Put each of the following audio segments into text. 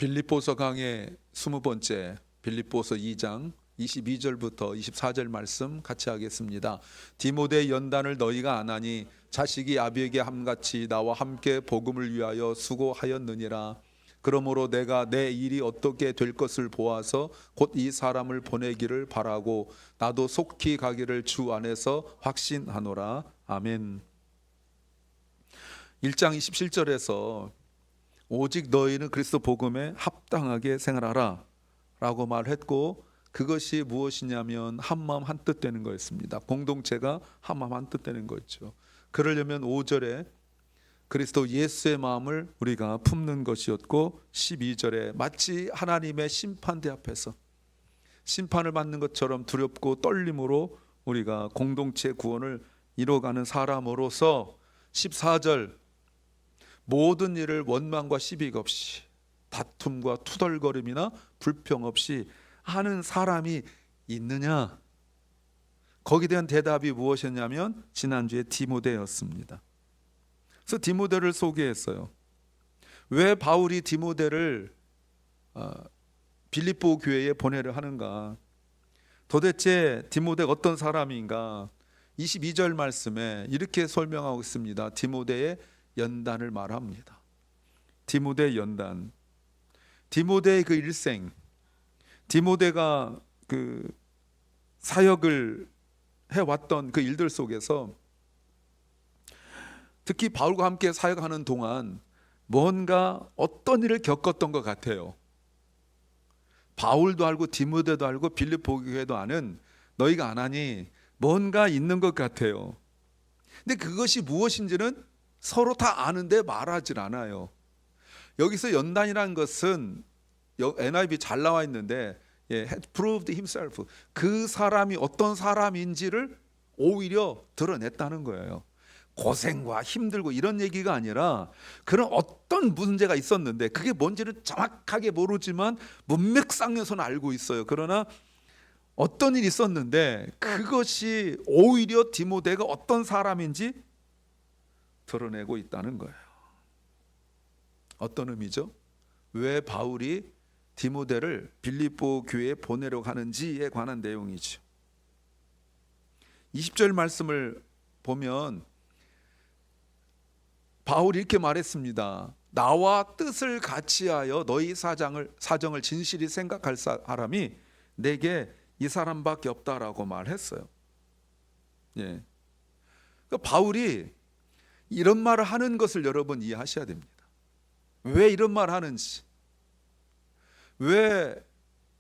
빌립보서 강의 20번째 빌립보서 2장 22절부터 24절 말씀 같이 하겠습니다. 디모데 연단을 너희가 안 하니 자식이 아비에게 함같이 나와 함께 복음을 위하여 수고하였느니라. 그러므로 내가 내 일이 어떻게 될 것을 보아서 곧 이 사람을 보내기를 바라고 나도 속히 가기를 주 안에서 확신하노라. 아멘. 1장 27절에서 오직 너희는 그리스도 복음에 합당하게 생활하라 라고 말했고, 그것이 무엇이냐면 한마음 한뜻 되는 거였습니다. 공동체가 한마음 한뜻 되는 거였죠. 그러려면 5절에 그리스도 예수의 마음을 우리가 품는 것이었고, 12절에 마치 하나님의 심판대 앞에서 심판을 받는 것처럼 두렵고 떨림으로 우리가 공동체 구원을 이뤄가는 사람으로서, 14절 모든 일을 원망과 시비 없이 다툼과 투덜거림이나 불평 없이 하는 사람이 있느냐? 거기에 대한 대답이 무엇이었냐면 지난주에 디모데였습니다. 그래서 디모데를 소개했어요. 왜 바울이 디모데를 빌립보 교회에 보내려 하는가? 도대체 디모데가 어떤 사람인가? 22절 말씀에 이렇게 설명하고 있습니다. 디모데의 연단을 말합니다. 디모데의 연단, 디모데의 그 일생, 디모데가 그 사역을 해왔던 그 일들 속에서 특히 바울과 함께 사역하는 동안 뭔가 어떤 일을 겪었던 것 같아요. 바울도 알고 디모데도 알고 빌립보 교회도 아는, 너희가 안 하니 뭔가 있는 것 같아요. 근데 그것이 무엇인지는 서로 다 아는데 말하질 않아요. 여기서 연단이라는 것은 NIV 잘 나와 있는데 had proved himself, 그 사람이 어떤 사람인지를 오히려 드러냈다는 거예요. 고생과 힘들고 이런 얘기가 아니라 그런 어떤 문제가 있었는데 그게 뭔지는 정확하게 모르지만 문맥상에서는 알고 있어요. 그러나 어떤 일이 있었는데 그것이 오히려 디모데가 어떤 사람인지 드러내고 있다는 거예요. 어떤 의미죠? 왜 바울이 디모데를 빌립보 교회에 보내려고 하는지에 관한 내용이죠. 20절 말씀을 보면 바울이 이렇게 말했습니다. 나와 뜻을 같이하여 너희 사정을 진실히 생각할 사람이 내게 이 사람밖에 없다라고 말했어요. 예. 그러니까 바울이 이런 말을 하는 것을 여러분 이해하셔야 됩니다. 왜 이런 말을 하는지, 왜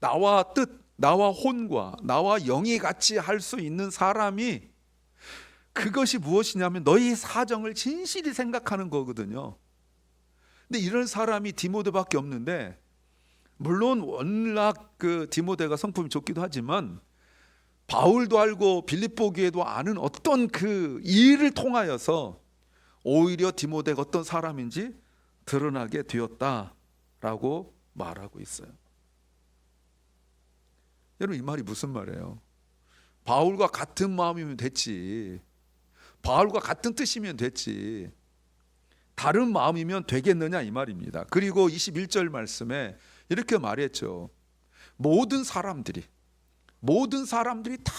나와 뜻, 나와 혼과 나와 영이 같이 할 수 있는 사람이, 그것이 무엇이냐면 너희 사정을 진실히 생각하는 거거든요. 근데 이런 사람이 디모데밖에 없는데, 물론 워낙 그 디모데가 성품이 좋기도 하지만 바울도 알고 빌립보 교회도 아는 어떤 그 일을 통하여서 오히려 디모데가 어떤 사람인지 드러나게 되었다라고 말하고 있어요. 여러분, 이 말이 무슨 말이에요? 바울과 같은 마음이면 됐지, 바울과 같은 뜻이면 됐지, 다른 마음이면 되겠느냐 이 말입니다. 그리고 21절 말씀에 이렇게 말했죠. 모든 사람들이 다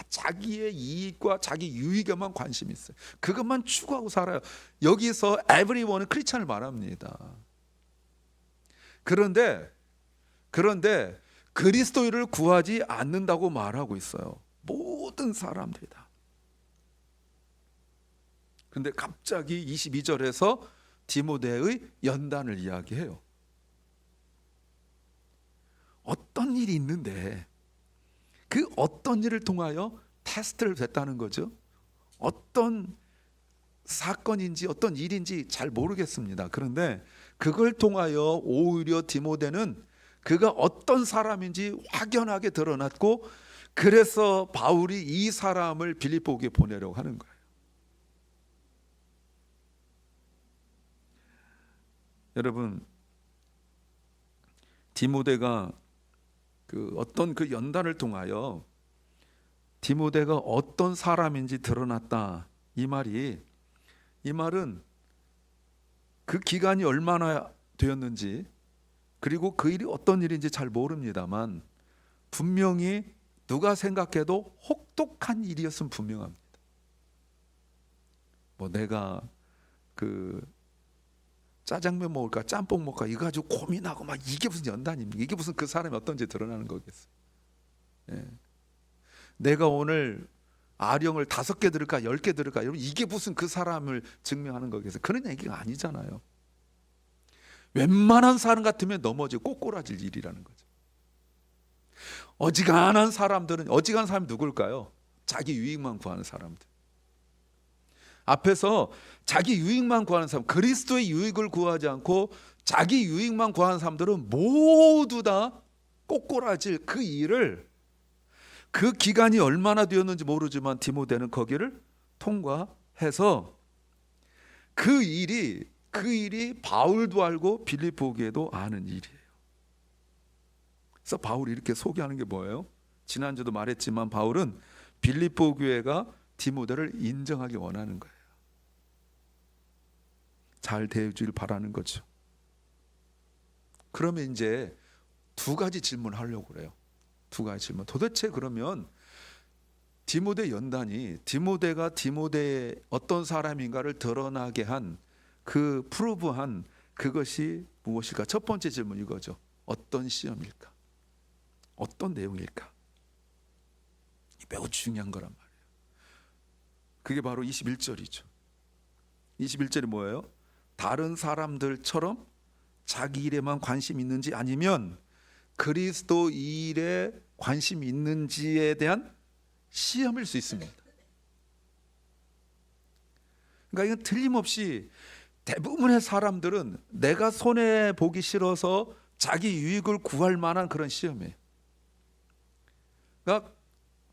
자기의 이익과 자기 유익에만 관심이 있어요. 그것만 추구하고 살아요. 여기서 everyone은 크리스찬을 말합니다. 그런데 그리스도인을 구하지 않는다고 말하고 있어요. 모든 사람들이다. 그런데 갑자기 22절에서 디모데의 연단을 이야기해요. 어떤 일이 있는데 그 어떤 일을 통하여 테스트를 됐다는 거죠. 어떤 사건인지 어떤 일인지 잘 모르겠습니다. 그런데 그걸 통하여 오히려 디모데는 그가 어떤 사람인지 확연하게 드러났고, 그래서 바울이 이 사람을 빌립보에 보내려고 하는 거예요. 여러분, 디모데가 어떤 그 연단을 통하여 디모데가 어떤 사람인지 드러났다, 이 말은 그 기간이 얼마나 되었는지, 그리고 그 일이 어떤 일인지 잘 모릅니다만 분명히 누가 생각해도 혹독한 일이었으면 분명합니다. 뭐 내가 그 짜장면 먹을까 짬뽕 먹을까 이거 가지고 고민하고 막 이게 무슨 연단입니까? 이게 무슨 그 사람이 어떤지 드러나는 거겠어요. 예. 내가 오늘 아령을 5개 들을까 10개 들을까 여러분 이게 무슨 그 사람을 증명하는 거겠어요. 그런 얘기가 아니잖아요. 웬만한 사람 같으면 넘어지고 꼬꾸라질 일이라는 거죠. 어지간한 사람들은 어지간한 사람이 누굴까요? 자기 유익만 구하는 사람들. 앞에서 자기 유익만 구하는 사람, 그리스도의 유익을 구하지 않고 자기 유익만 구하는 사람들은 모두 다 꼬꾸라질 그 일을 그 기간이 얼마나 되었는지 모르지만 디모데는 거기를 통과해서 그 일이 바울도 알고 빌립보교회도 아는 일이에요. 그래서 바울이 이렇게 소개하는 게 뭐예요? 지난주도 말했지만 바울은 빌립보교회가 디모데를 인정하기 원하는 거예요. 잘 대해주길 바라는 거죠. 그러면 이제 2가지 질문을 하려고 그래요. 2가지 질문. 도대체 그러면 디모데 연단이 디모데가 디모데의 어떤 사람인가를 드러나게 한 그 프루브한 그것이 무엇일까? 첫 번째 질문 이거죠. 어떤 시험일까? 어떤 내용일까? 매우 중요한 거란 말이에요. 그게 바로 21절이죠. 21절이 뭐예요? 다른 사람들처럼 자기 일에만 관심이 있는지 아니면 그리스도 일에 관심이 있는지에 대한 시험일 수 있습니다. 그러니까 이건 틀림없이 대부분의 사람들은 내가 손해보기 싫어서 자기 유익을 구할 만한 그런 시험이에요. 그러니까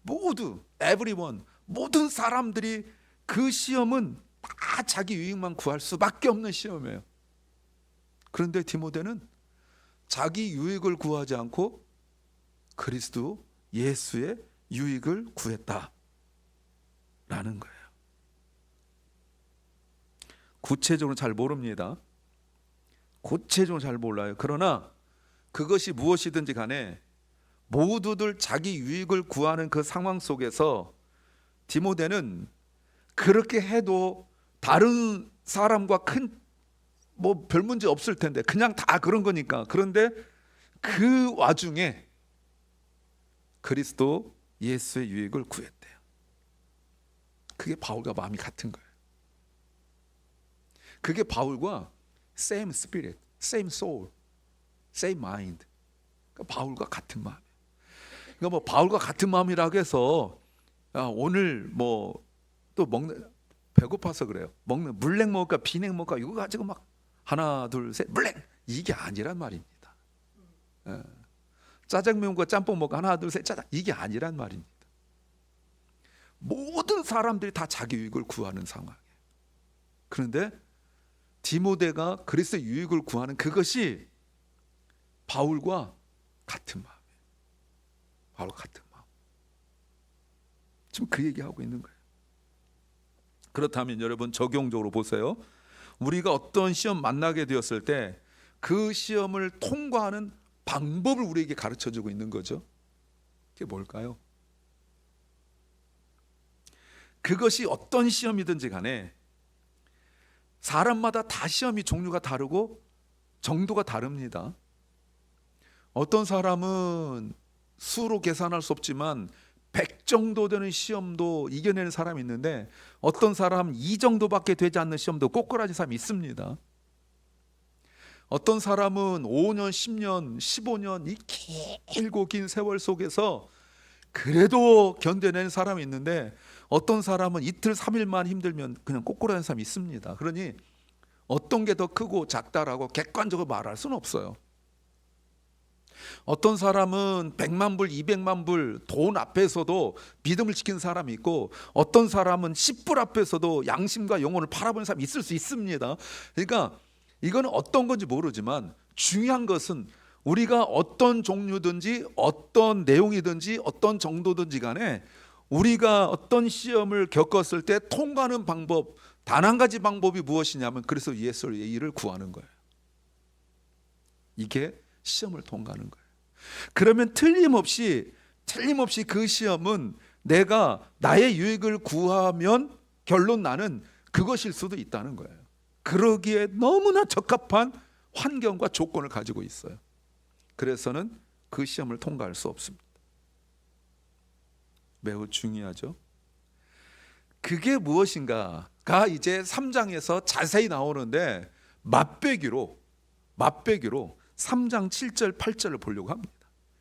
모두 everyone 모든 사람들이 그 시험은 다 자기 유익만 구할 수밖에 없는 시험이에요. 그런데 디모데는 자기 유익을 구하지 않고 그리스도 예수의 유익을 구했다라는 거예요. 구체적으로 잘 모릅니다. 구체적으로 잘 몰라요. 그러나 그것이 무엇이든지 간에 모두들 자기 유익을 구하는 그 상황 속에서 디모데는 그렇게 해도 다른 사람과 큰 뭐 별 문제 없을 텐데 그냥 다 그런 거니까. 그런데 그 와중에 그리스도 예수의 유익을 구했대요. 그게 바울과 마음이 같은 거예요. 그게 바울과 same spirit, same soul, same mind. 그러니까 바울과 같은 마음이에요. 그러니까 뭐 바울과 같은 마음이라고 해서 오늘 뭐 또 먹는 배고파서 그래요. 먹는 물냉 먹을까 비냉 먹을까 이거 가지고 막 하나 둘 셋 물냉 이게 아니란 말입니다. 짜장면과 짬뽕 먹을까 하나 둘 셋 짜장 이게 아니란 말입니다. 모든 사람들이 다 자기 유익을 구하는 상황이에요. 그런데 디모데가 그리스도의 유익을 구하는 그것이 바울과 같은 마음이에요. 바울과 같은 마음. 지금 그 얘기하고 있는 거예요. 그렇다면 여러분 적용적으로 보세요. 우리가 어떤 시험 만나게 되었을 때 그 시험을 통과하는 방법을 우리에게 가르쳐주고 있는 거죠. 그게 뭘까요? 그것이 어떤 시험이든지 간에 사람마다 다 시험이 종류가 다르고 정도가 다릅니다. 어떤 사람은 수로 계산할 수 없지만 100 정도 되는 시험도 이겨내는 사람이 있는데 어떤 사람은 2 정도밖에 되지 않는 시험도 꼬꾸라진 사람이 있습니다. 어떤 사람은 5년, 10년, 15년 이 길고 긴 세월 속에서 그래도 견뎌내는 사람이 있는데 어떤 사람은 이틀 3일만 힘들면 그냥 꼬꾸라진 사람이 있습니다. 그러니 어떤 게 더 크고 작다라고 객관적으로 말할 수는 없어요. 어떤 사람은 100만 불, 200만 불 돈 앞에서도 믿음을 지키는 사람이 있고 어떤 사람은 10불 앞에서도 양심과 영혼을 팔아버리는 사람이 있을 수 있습니다. 그러니까 이거는 어떤 건지 모르지만 중요한 것은 우리가 어떤 종류든지 어떤 내용이든지 어떤 정도든지 간에 우리가 어떤 시험을 겪었을 때 통과하는 방법 단 한 가지 방법이 무엇이냐면 그래서 예수의 일을 구하는 거예요. 이게 시험을 통과하는 거예요. 그러면 틀림없이 그 시험은 내가 나의 유익을 구하면 결론 나는 그것일 수도 있다는 거예요. 그러기에 너무나 적합한 환경과 조건을 가지고 있어요. 그래서는 그 시험을 통과할 수 없습니다. 매우 중요하죠. 그게 무엇인가가 이제 3장에서 자세히 나오는데 맛배기로 3장 7절 8절을 보려고 합니다.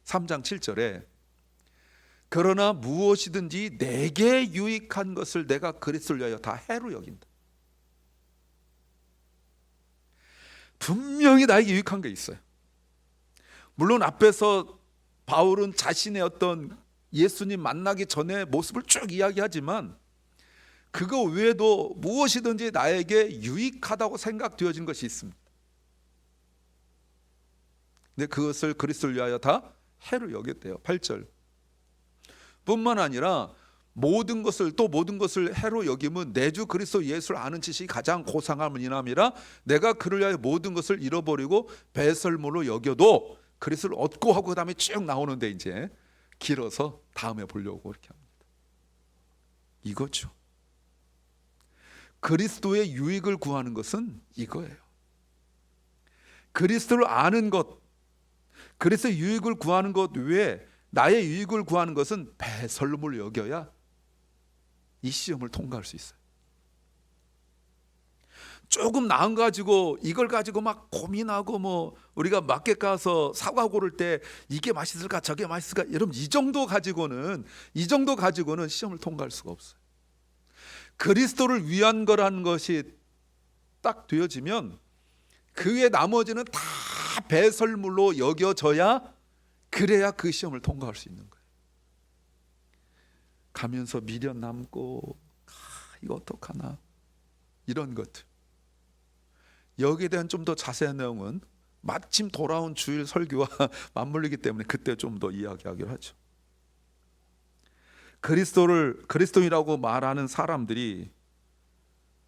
3장 7절에 그러나 무엇이든지 내게 유익한 것을 내가 그리스도를 위하여 다 해로 여긴다. 분명히 나에게 유익한 게 있어요. 물론 앞에서 바울은 자신의 어떤 예수님 만나기 전에 모습을 쭉 이야기하지만 그거 외에도 무엇이든지 나에게 유익하다고 생각되어진 것이 있습니다. 근데 그것을 그리스도를 위하여 다 해로 여겼대요. 8절. 뿐만 아니라 모든 것을 해로 여김은 내 주 그리스도 예수를 아는 지식이 가장 고상함을 인함이라 내가 그를 위하여 모든 것을 잃어버리고 배설물로 여겨도 그리스도를 얻고 하고 그다음에 쭉 나오는데 이제 길어서 다음에 보려고 이렇게 합니다. 이거죠. 그리스도의 유익을 구하는 것은 이거예요. 그리스도를 아는 것, 그리스도의 유익을 구하는 것 외에 나의 유익을 구하는 것은 배설물을 여겨야 이 시험을 통과할 수 있어요. 조금 나은 거 가지고 이걸 가지고 막 고민하고 뭐 우리가 마켓 가서 사과 고를 때 이게 맛있을까 저게 맛있을까 여러분 이 정도 가지고는 시험을 통과할 수가 없어요. 그리스도를 위한 거라는 것이 딱 되어지면 그 외 나머지는 다 배설물로 여겨져야 그래야 그 시험을 통과할 수 있는 거예요. 가면서 미련 남고 이거 어떡하나 이런 것들 여기에 대한 좀 더 자세한 내용은 마침 돌아온 주일 설교와 맞물리기 때문에 그때 좀 더 이야기하기로 하죠. 그리스도인이라고 말하는 사람들이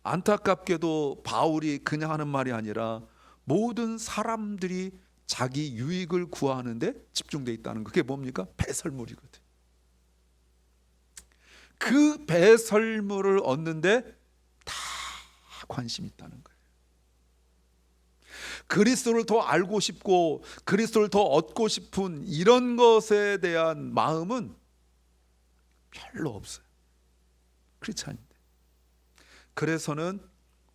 안타깝게도 바울이 그냥 하는 말이 아니라 모든 사람들이 자기 유익을 구하는데 집중되어 있다는 그게 뭡니까? 배설물이거든. 그 배설물을 얻는데 다 관심이 있다는 거예요. 그리스도를 더 알고 싶고 그리스도를 더 얻고 싶은 이런 것에 대한 마음은 별로 없어요. 크리스찬인데. 그래서는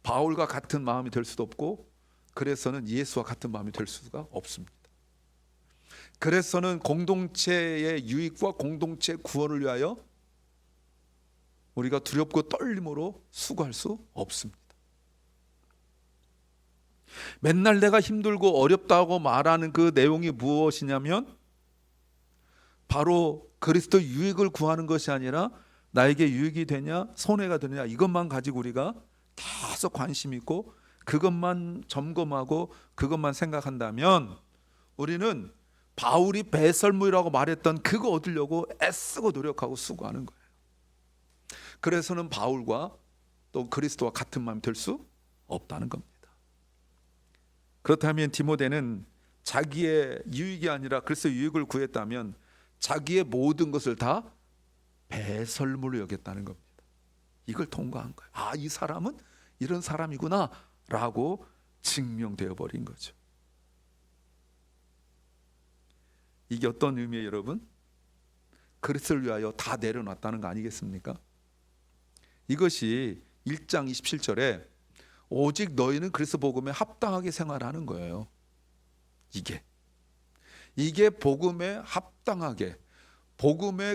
바울과 같은 마음이 될 수도 없고 그래서는 예수와 같은 마음이 될 수가 없습니다. 그래서는 공동체의 유익과 공동체 구원을 위하여 우리가 두렵고 떨림으로 수고할 수 없습니다. 맨날 내가 힘들고 어렵다고 말하는 그 내용이 무엇이냐면 바로 그리스도 유익을 구하는 것이 아니라 나에게 유익이 되냐 손해가 되냐 이것만 가지고 우리가 계속 관심 있고 그것만 점검하고 그것만 생각한다면 우리는 바울이 배설물이라고 말했던 그거 얻으려고 애쓰고 노력하고 수고하는 거예요. 그래서는 바울과 또 그리스도와 같은 마음이 될 수 없다는 겁니다. 그렇다면 디모데는 자기의 유익이 아니라 그리스도의 유익을 구했다면 자기의 모든 것을 다 배설물로 여겼다는 겁니다. 이걸 통과한 거예요. 아, 이 사람은 이런 사람이구나 라고 증명되어 버린 거죠. 이게 어떤 의미예요, 여러분? 그리스도를 위하여 다 내려놨다는 거 아니겠습니까? 이것이 1장 27절에 오직 너희는 그리스도 복음에 합당하게 생활하는 거예요. 이게 복음에 합당하게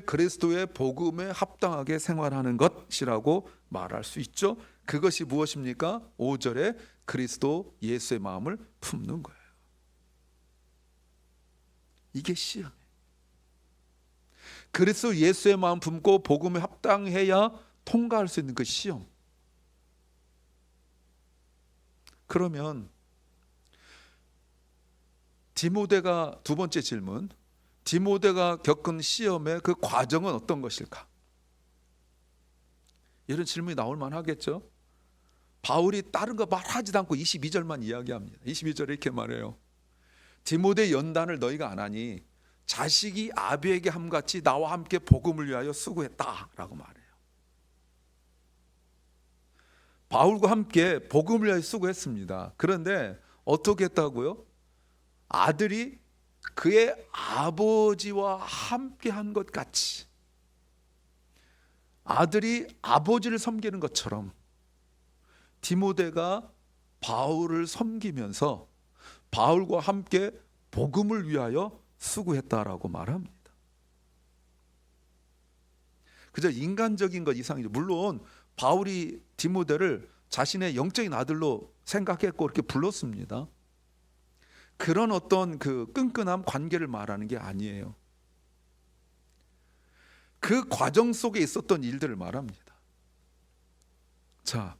그리스도의 복음에 합당하게 생활하는 것이라고 말할 수 있죠. 그것이 무엇입니까? 5절에 그리스도 예수의 마음을 품는 거예요. 이게 시험이에요. 그리스도 예수의 마음 품고 복음에 합당해야 통과할 수 있는 그 시험. 그러면 디모데가 두 번째 질문, 디모데가 겪은 시험의 그 과정은 어떤 것일까? 이런 질문이 나올 만하겠죠. 바울이 다른 거 말하지도 않고 22절만 이야기합니다. 22절에 이렇게 말해요. 디모데 연단을 너희가 안 하니 자식이 아비에게 함같이 나와 함께 복음을 위하여 수고했다라고 말해요. 바울과 함께 복음을 위하여 수고했습니다. 그런데 어떻게 했다고요? 아들이 그의 아버지와 함께 한 것 같이, 아들이 아버지를 섬기는 것처럼 디모데가 바울을 섬기면서 바울과 함께 복음을 위하여 수고했다라고 말합니다. 그저 인간적인 것 이상이죠. 물론 바울이 디모데를 자신의 영적인 아들로 생각했고 이렇게 불렀습니다. 그런 어떤 그 끈끈한 관계를 말하는 게 아니에요. 그 과정 속에 있었던 일들을 말합니다. 자,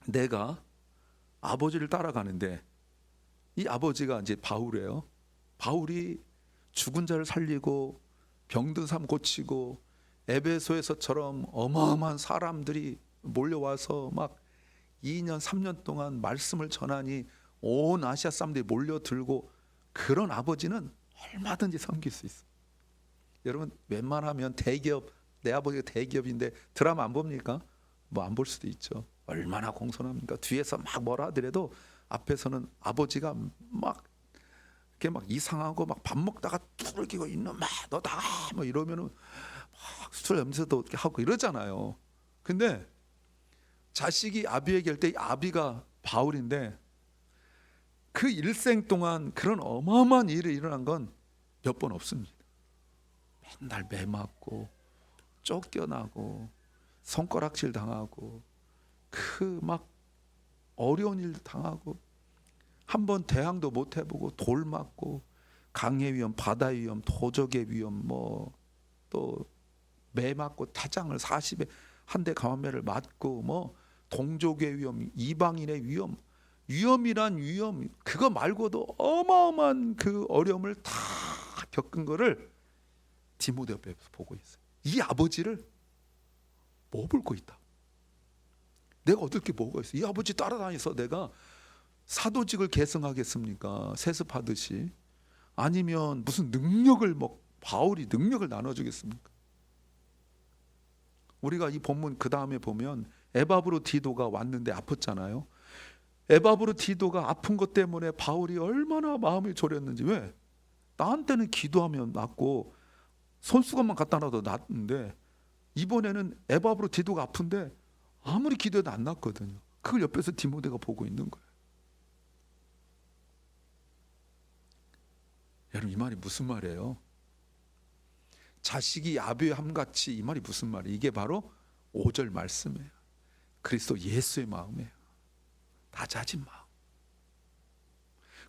내가 아버지를 따라가는데 이 아버지가 이제 바울이에요. 바울이 죽은 자를 살리고 병든 사람 고치고 에베소에서처럼 어마어마한 사람들이 몰려와서 막 2년 3년 동안 말씀을 전하니 온 아시아 사람들이 몰려들고, 그런 아버지는 얼마든지 섬길 수 있어. 여러분 웬만하면 대기업, 내 아버지가 대기업인데 드라마 안 봅니까? 뭐 안 볼 수도 있죠. 얼마나 공손합니까? 뒤에서 막 뭐라 하더라도 앞에서는 아버지가 막 이렇게 막 이상하고 막 밥 먹다가 뚜를 끼고 있는 막 너 나가 뭐 이러면은 막 술 냄새도 이렇게 하고 이러잖아요. 근데 자식이 아비에게 할 때 아비가 바울인데 그 일생 동안 그런 어마어마한 일이 일어난 건 몇 번 없습니다. 맨날 매 맞고 쫓겨나고 손가락질 당하고 그 막 어려운 일 당하고 한 번 대항도 못 해보고 돌 맞고 강의 위험, 바다 위험, 도적의 위험, 뭐 또 매 맞고 타장을 40에 한 대 감한매를 맞고 뭐 동족의 위험, 이방인의 위험, 위험이란 위험, 그거 말고도 어마어마한 그 어려움을 다 겪은 거를 디모데 옆에서 보고 있어요. 이 아버지를 뭐 볼고 있다. 내가 얻을 게 뭐가 있어? 이 아버지 따라다니서 내가 사도직을 계승하겠습니까? 세습하듯이. 아니면 무슨 능력을 뭐 바울이 능력을 나눠주겠습니까? 우리가 이 본문 그 다음에 보면 에바브로 디도가 왔는데 아팠잖아요. 에바브로 디도가 아픈 것 때문에 바울이 얼마나 마음이 졸였는지. 왜? 나한테는 기도하면 낫고 손수건만 갖다 놔도 낫는데 이번에는 에바브로 디도가 아픈데 아무리 기도해도 안 낫거든요. 그걸 옆에서 디모데가 보고 있는 거예요. 여러분 이 말이 무슨 말이에요? 자식이 아비의 함같이, 이 말이 무슨 말이에요? 이게 바로 5절 말씀이에요. 그리스도 예수의 마음이에요. 낮아진 마음.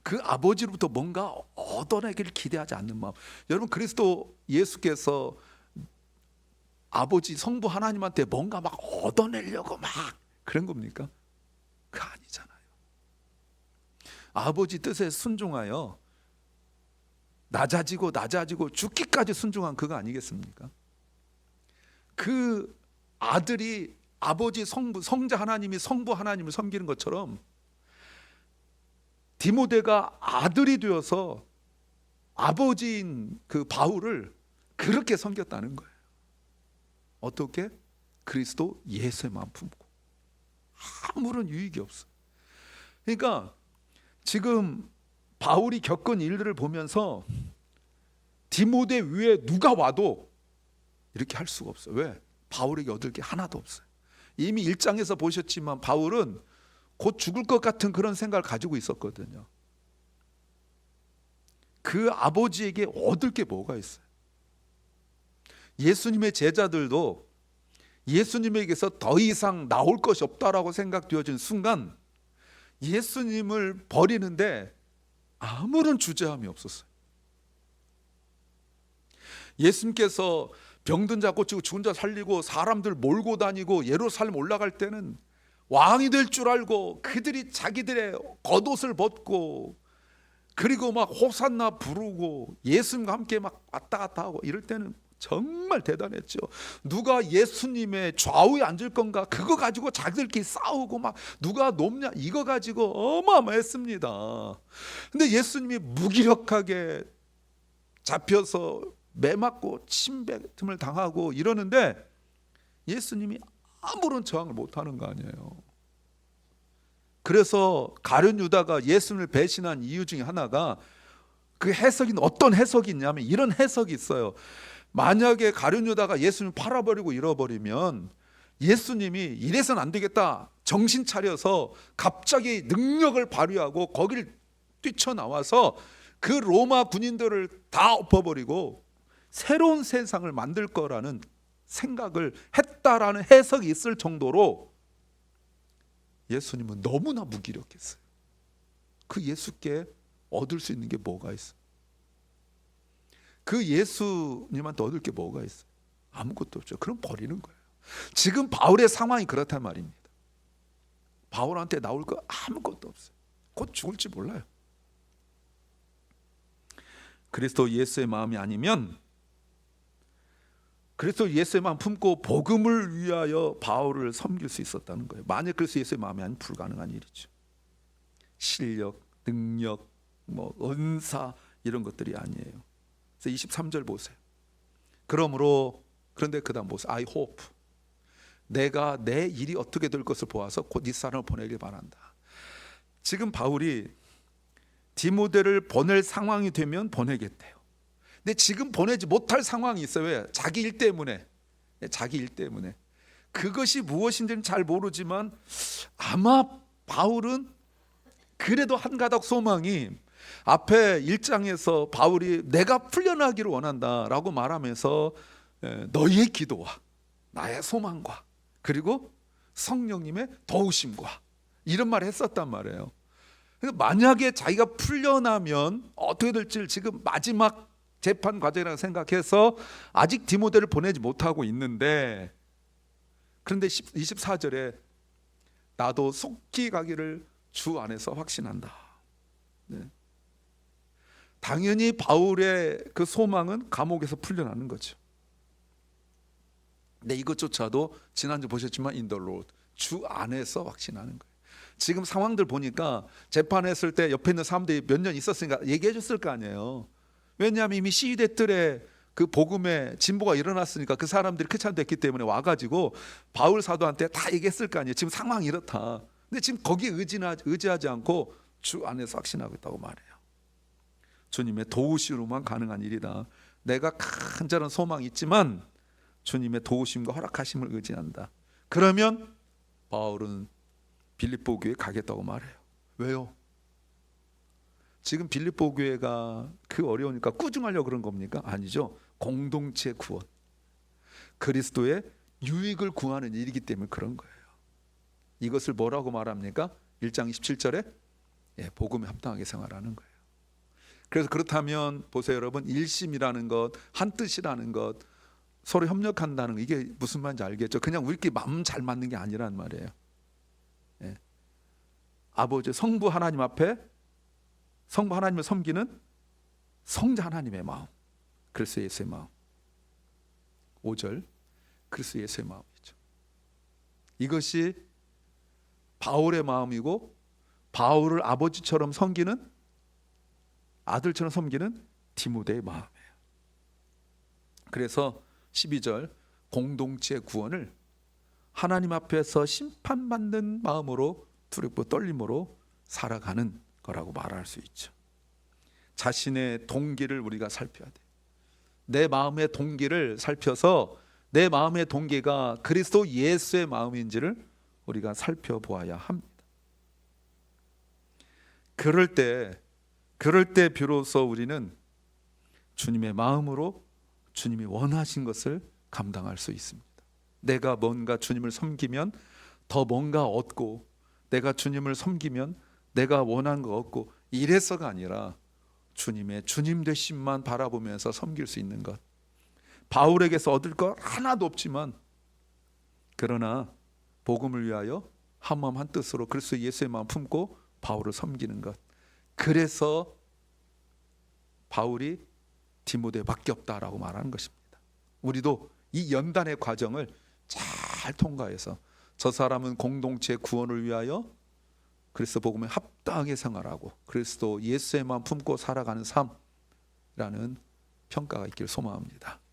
그 아버지로부터 뭔가 얻어내기를 기대하지 않는 마음. 여러분 그리스도 예수께서 아버지 성부 하나님한테 뭔가 막 얻어내려고 막 그런 겁니까? 그거 아니잖아요. 아버지 뜻에 순종하여 낮아지고 죽기까지 순종한 그거 아니겠습니까? 그 아들이 아버지 성자 하나님이 성부 하나님을 섬기는 것처럼 디모데가 아들이 되어서 아버지인 그 바울을 그렇게 섬겼다는 거예요. 어떻게? 그리스도 예수의 마음 품고. 아무런 유익이 없어요. 그러니까 지금 바울이 겪은 일들을 보면서 디모데 위에 누가 와도 이렇게 할 수가 없어요. 왜? 바울에게 얻을 게 하나도 없어요. 이미 1장에서 보셨지만 바울은 곧 죽을 것 같은 그런 생각을 가지고 있었거든요. 그 아버지에게 얻을 게 뭐가 있어요? 예수님의 제자들도 예수님에게서 더 이상 나올 것이 없다라고 생각되어진 순간 예수님을 버리는데 아무런 주저함이 없었어요. 예수님께서 병든 자 고치고 죽은 자 살리고 사람들 몰고 다니고 예루살렘 올라갈 때는 왕이 될 줄 알고 그들이 자기들의 겉옷을 벗고 그리고 막 호산나 부르고 예수님과 함께 막 왔다 갔다 하고 이럴 때는 정말 대단했죠. 누가 예수님의 좌우에 앉을 건가 그거 가지고 자기들끼리 싸우고 막 누가 높냐 이거 가지고 어마어마했습니다. 근데 예수님이 무기력하게 잡혀서 매맞고 침뱉음을 당하고 이러는데 예수님이 아무런 저항을 못하는 거 아니에요. 그래서 가룟 유다가 예수님을 배신한 이유 중에 하나가 그 해석이 어떤 해석이 있냐면 이런 해석이 있어요. 만약에 가룟 유다가 예수님을 팔아버리고 잃어버리면 예수님이 이래서는 안 되겠다 정신 차려서 갑자기 능력을 발휘하고 거기를 뛰쳐나와서 그 로마 군인들을 다 엎어버리고 새로운 세상을 만들 거라는 생각을 했다라는 해석이 있을 정도로 예수님은 너무나 무기력했어요. 그 예수께 얻을 수 있는 게 뭐가 있어요? 그 예수님한테 얻을 게 뭐가 있어요? 아무것도 없죠. 그럼 버리는 거예요. 지금 바울의 상황이 그렇단 말입니다. 바울한테 나올 거 아무것도 없어요. 곧 죽을지 몰라요. 그리스도 예수의 마음이 아니면 그리스도 예수의 마음 품고 복음을 위하여 바울을 섬길 수 있었다는 거예요. 만약 그리스도 예수의 마음이 아니면 불가능한 일이죠. 실력, 능력, 은사 이런 것들이 아니에요. 그래서 23절 보세요. 그런데 그다음 보세요. I hope. 내가 내 일이 어떻게 될 것을 보아서 곧 이 사람을 보내길 바란다. 지금 바울이 디모데를 보낼 상황이 되면 보내겠대요. 근데 지금 보내지 못할 상황이 있어요. 왜? 자기 일 때문에. 자기 일 때문에. 그것이 무엇인지는 잘 모르지만 아마 바울은 그래도 한 가닥 소망이 앞에 1장에서 바울이 내가 풀려나기를 원한다라고 말하면서 너희의 기도와 나의 소망과 그리고 성령님의 도우심과 이런 말을 했었단 말이에요. 만약에 자기가 풀려나면 어떻게 될지 지금 마지막 재판 과정이라고 생각해서 아직 디모데를 보내지 못하고 있는데 그런데 24절에 나도 속히 가기를 주 안에서 확신한다. 네. 당연히 바울의 그 소망은 감옥에서 풀려나는 거죠. 근데 이것조차도 지난주 보셨지만 in the Lord, 주 안에서 확신하는 거예요. 지금 상황들 보니까 재판했을 때 옆에 있는 사람들이 몇 년 있었으니까 얘기해 줬을 거 아니에요. 왜냐하면 이미 시대 뜰에 그 복음의 진보가 일어났으니까 그 사람들이 크찬됐기 때문에 와가지고 바울 사도한테 다 얘기했을 거 아니에요. 지금 상황이 이렇다. 근데 지금 거기에 의지하지 않고 주 안에서 확신하고 있다고 말해요. 주님의 도우심으로만 가능한 일이다. 내가 간절한 소망이 있지만 주님의 도우심과 허락하심을 의지한다. 그러면 바울은 빌립보 교회에 가겠다고 말해요. 왜요? 지금 빌립보 교회가 그 어려우니까 꾸중하려고 그런 겁니까? 아니죠. 공동체 구원, 그리스도의 유익을 구하는 일이기 때문에 그런 거예요. 이것을 뭐라고 말합니까? 1장 27절에 복음에 합당하게 생활하는 거예요. 그래서 그렇다면 보세요 여러분, 일심이라는 것, 한뜻이라는 것, 서로 협력한다는 거, 이게 무슨 말인지 알겠죠? 그냥 우리끼리 마음 잘 맞는 게 아니란 말이에요. 아버지 성부 하나님 앞에 성부 하나님을 섬기는 성자 하나님의 마음, 그리스도 예수의 마음. 5절 그리스도 예수의 마음이죠. 이것이 바울의 마음이고 바울을 아버지처럼 섬기는, 아들처럼 섬기는 디모데의 마음이에요. 그래서 12절 공동체 구원을 하나님 앞에서 심판받는 마음으로 두렵고 떨림으로 살아가는 거라고 말할 수 있죠. 자신의 동기를 우리가 살펴야 돼. 내 마음의 동기를 살펴서 내 마음의 동기가 그리스도 예수의 마음인지를 우리가 살펴보아야 합니다. 그럴 때 비로소 우리는 주님의 마음으로 주님이 원하신 것을 감당할 수 있습니다. 내가 뭔가 주님을 섬기면 더 뭔가 얻고, 내가 주님을 섬기면 내가 원하는 거 얻고, 이래서가 아니라 주님의 주님 되심만 바라보면서 섬길 수 있는 것. 바울에게서 얻을 것 하나도 없지만 그러나 복음을 위하여 한마음 한뜻으로 그리스도 예수의 마음 품고 바울을 섬기는 것. 그래서 바울이 디모데밖에 없다라고 말하는 것입니다. 우리도 이 연단의 과정을 잘 통과해서 저 사람은 공동체 구원을 위하여 그리스도 복음에 합당하게 생활하고 그리스도 예수의 마음 품고 살아가는 삶이라는 평가가 있기를 소망합니다.